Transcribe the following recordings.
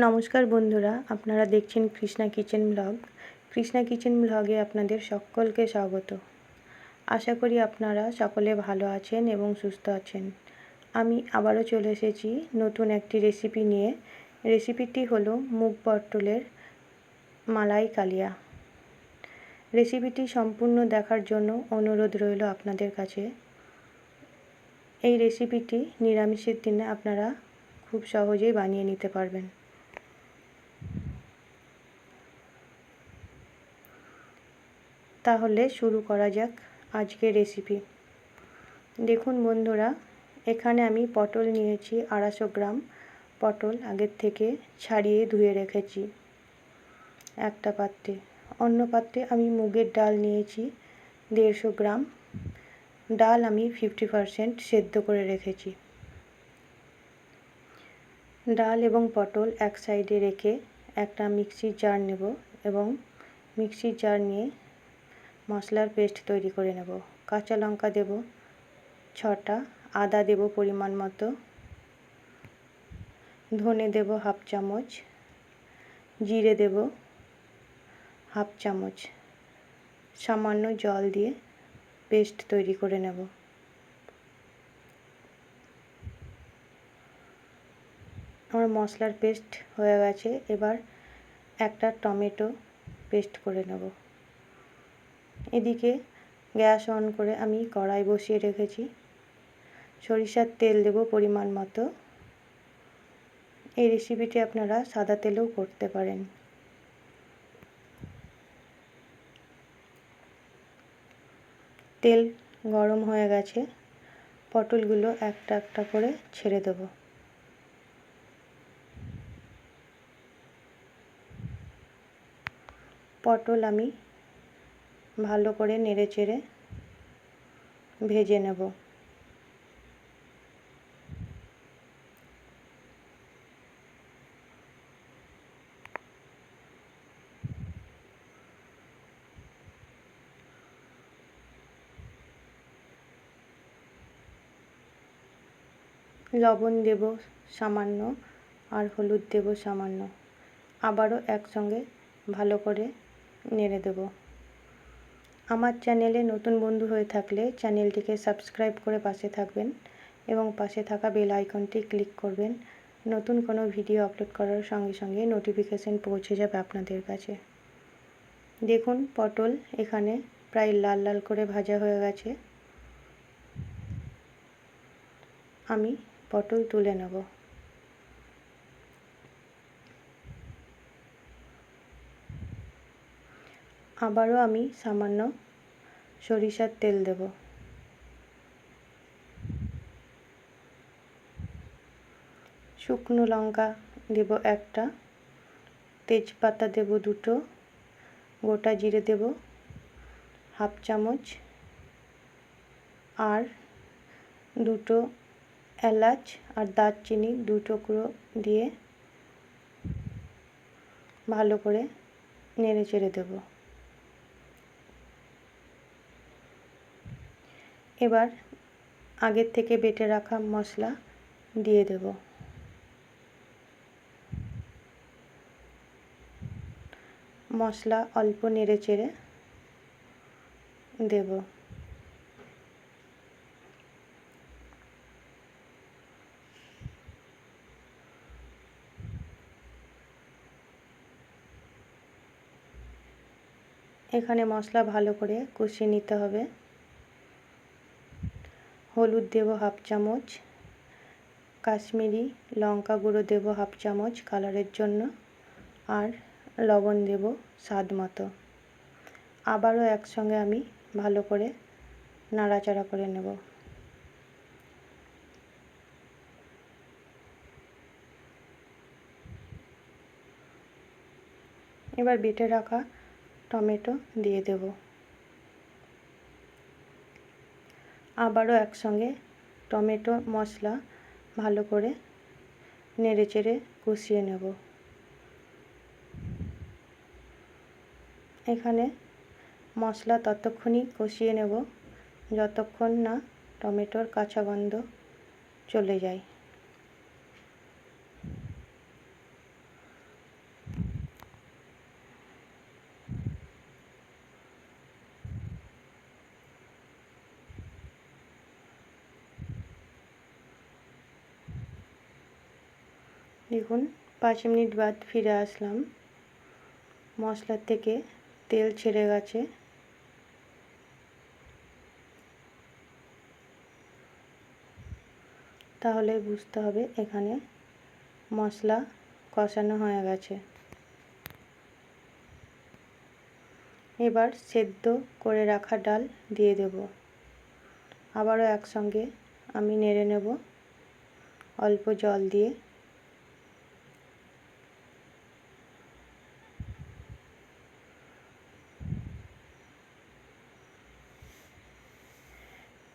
নমস্কার বন্ধুরা, আপনারা দেখছেন Krishna kitchen blog. Krishna kitchen ব্লগে আপনাদের সকলকে স্বাগত। আশা করি আপনারা সকলে ভালো আছেন এবং সুস্থ আছেন। আমি আবারও চলে এসেছি নতুন একটি রেসিপি নিয়ে। রেসিপিটি হলো মুগ পটলের মালাই কালিয়া। রেসিপিটি সম্পূর্ণ দেখার জন্য অনুরোধ রইল আপনাদের কাছে। এই রেসিপিটি নিরামিষের দিনে আপনারা খুব সহজেই বানিয়ে নিতে পারবেন। তাহলে শুরু করা যাক আজকের রেসিপি। দেখুন বন্ধুরা, এখানে আমি পটল নিয়েছি 250 গ্রাম। পটল আগের থেকে ছাড়িয়ে ধুয়ে রেখেছি একটা পাত্রে। অন্য পাত্রে আমি মুগের ডাল নিয়েছি 150 গ্রাম। ডাল আমি 50% সেদ্ধ করে রেখেছি। ডাল এবং পটল এক সাইডে রেখে একটা মিক্সির জার নেব এবং মিক্সির জার নিয়ে মশলার পেস্ট তৈরি করে নেব। কাঁচা লঙ্কা দেব 6টা, আদা দেব পরিমাণ মতো, ধনে দেব হাফ চামচ, জিরে দেব হাফ চামচ। সামান্য জল দিয়ে পেস্ট তৈরি করে নেব। আমার মশলার পেস্ট হয়ে গেছে। এবার একটা টমেটো পেস্ট করে নেব। এদিকে গ্যাস অন করে আমি কড়াই বসিয়ে রেখেছি। সরিষার তেল দেব পরিমাণ মতো। এই রেসিপিটি আপনারা সাদা তেলেও করতে পারেন। তেল গরম হয়ে গেছে। পটলগুলো একটা একটা করে ছেড়ে দেব। পটল আমি ভালো করে নেড়েচেড়ে ভেজে নেব। লবণ দেব সামান্য আর হলুদ দেব সামান্য। আবারও একসঙ্গে ভালো করে নেড়ে দেব। আমার চ্যানেলে নতুন বন্ধু হয়ে থাকলে চ্যানেলটিকে সাবস্ক্রাইব করে পাশে থাকবেন এবং পাশে থাকা বেল আইকনটি ক্লিক করবেন। নতুন কোনো ভিডিও আপলোড করার সঙ্গে সঙ্গে নোটিফিকেশন পৌঁছে যাবে আপনাদের কাছে। দেখুন পটল এখানে প্রায় লাল লাল করে ভাজা হয়ে গেছে। আমি পটল তুলে নেব। আবারও আমি সামান্য সরিষার তেল দেব। শুকনো লঙ্কা দেব একটা, তেজপাতা দেব 2টো, গোটা জিরে দেব হাফ চামচ আর 2টো এলাচ আর দারচিনি 2 টুকরো দিয়ে ভালো করে নেড়ে চেড়ে দেব। এবার আগের থেকে বেটে রাখা মশলা দিয়ে দেব। মশলা অল্প নেড়ে চেড়ে দেব। এখানে মশলা ভালো করে কষিয়ে নিতে হবে। হলুদ দেব হাফ চামচ, কাশ্মীরি লঙ্কা গুঁড়ো দেব হাফ চামচ কালারের জন্য, আর লবণ দেব স্বাদ মতো। আবারও একসঙ্গে আমি ভালো করে নাড়াচাড়া করে নেব। এবার বেটে রাখা টমেটো দিয়ে দেব। আবারও একসঙ্গে টমেটো মশলা ভালো করে নেড়েচেড়ে কষিয়ে নেব। এখানে মশলা ততক্ষণই কষিয়ে নেব যতক্ষণ না টমেটোর কাঁচা গন্ধ চলে যায়। দেখুন 5 মিনিট বাদ ফিরে আসলাম। মশলার থেকে তেল ছেড়ে গেছে। তাহলে বুঝতে হবে এখানে মশলা কষানো হয়ে গেছে। এবার সেদ্ধ করে রাখা ডাল দিয়ে দেব। আবারও একসঙ্গে আমি নেড়ে নেব অল্প জল দিয়ে।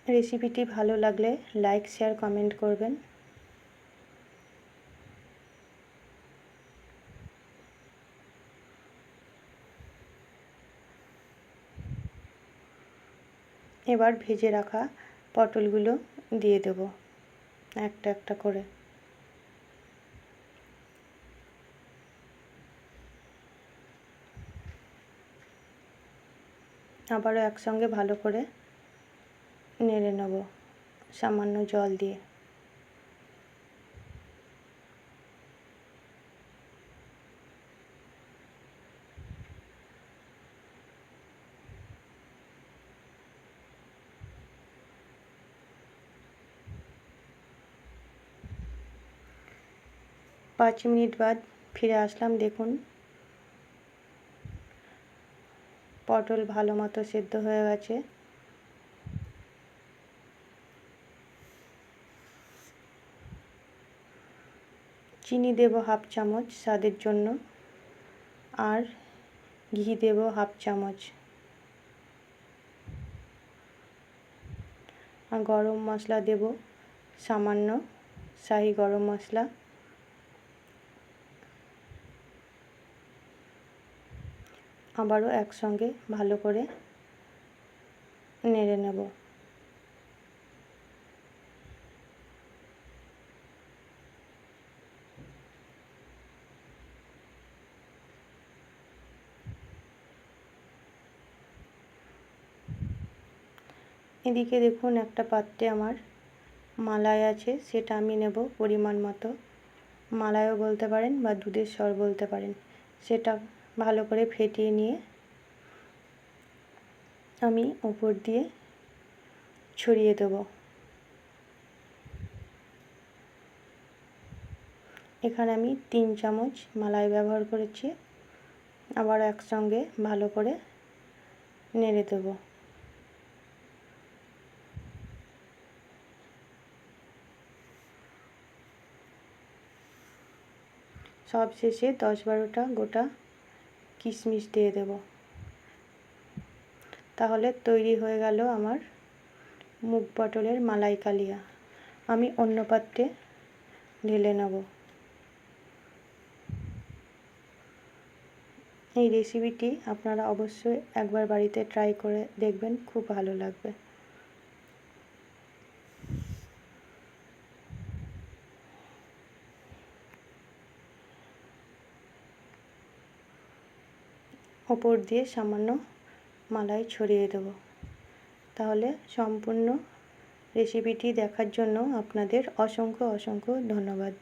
রেসিপিটি ভালো লাগলে লাইক, শেয়ার, কমেন্ট করবেন। এবার ভেজে রাখা পটলগুলো দিয়ে দেব একটা একটা করে। আবারও একসঙ্গে ভালো করে নেড়ে নেব সামান্য জল দিয়ে। পাঁচ মিনিট বাদ ফিরে আসলাম। দেখুন পটল ভালো মতো সেদ্ধ হয়ে গেছে। চিনি দেব হাফ চামচ স্বাদের জন্য, আর ঘি দেব হাফ চামচ, আর গরম মশলা দেব সামান্য, শাহি গরম মশলা। আবারও একসঙ্গে ভালো করে নেড়ে নেব। এদিকে দেখুন একটা পাত্রে আমার মালাই আছে, সেটা আমি নেব পরিমাণ মতো। মালাইও বলতে পারেন বা দুধের সর বলতে পারেন। সেটা ভালো করে ফেটিয়ে নিয়ে আমি উপর দিয়ে ছড়িয়ে দেব। এখানে আমি 3 চামচ মালাই ব্যবহার করেছি। আবার একসঙ্গে ভালো করে নেড়ে দেব। সব শেষে 10-12টা গোটা কিশমিশ দিয়ে দেব। তাহলে তৈরি হয়ে গেল আমার মুগ পটলের মালাই কালিয়া। আমি অন্য পাত্রে ঢেলে নেব। এই রেসিপিটি আপনারা অবশ্যই একবার বাড়িতে ট্রাই করে দেখবেন, খুব ভালো লাগবে। ওপর দিয়ে সামান্য মালাই ছড়িয়ে দেব। তাহলে সম্পূর্ণ রেসিপিটি দেখার জন্য আপনাদের অসংখ্য ধন্যবাদ।